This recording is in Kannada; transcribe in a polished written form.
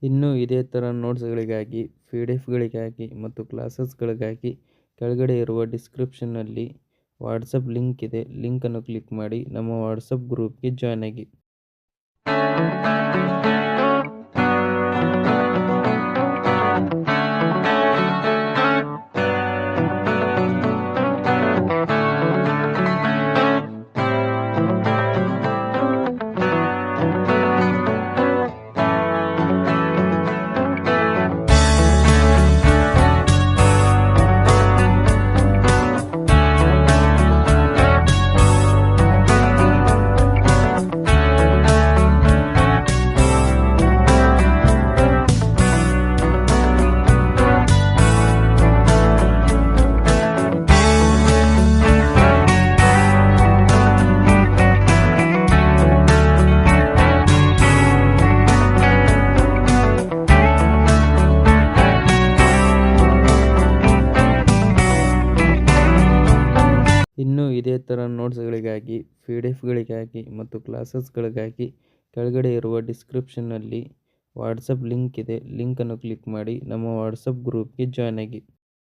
ಇನ್ನು ಇದೇ ಥರ ನೋಟ್ಸ್ಗಳಿಗಾಗಿ, PDF ಗಳಿಗಾಗಿ ಮತ್ತು ಕ್ಲಾಸಸ್ಗಳಿಗಾಗಿ ಕೆಳಗಡೆ ಇರುವ ಡಿಸ್ಕ್ರಿಪ್ಷನ್ನಲ್ಲಿ ವಾಟ್ಸಪ್ ಲಿಂಕ್ ಇದೆ. ಲಿಂಕನ್ನು ಕ್ಲಿಕ್ ಮಾಡಿ ನಮ್ಮ ವಾಟ್ಸಪ್ ಗ್ರೂಪ್ಗೆ ಜಾಯ್ನ್ ಆಗಿ. ಇನ್ನು ಇದೇ ಥರ ನೋಟ್ಸ್ಗಳಿಗಾಗಿ, PDF ಗಳಿಗಾಗಿ ಮತ್ತು ಕ್ಲಾಸಸ್ಗಳಿಗಾಗಿ ಕೆಳಗಡೆ ಇರುವ ಡಿಸ್ಕ್ರಿಪ್ಷನ್ನಲ್ಲಿ ವಾಟ್ಸಪ್ ಲಿಂಕ್ ಇದೆ. ಲಿಂಕನ್ನು ಕ್ಲಿಕ್ ಮಾಡಿ ನಮ್ಮ ವಾಟ್ಸಪ್ ಗ್ರೂಪ್ಗೆ ಜಾಯ್ನ್ ಆಗಿ.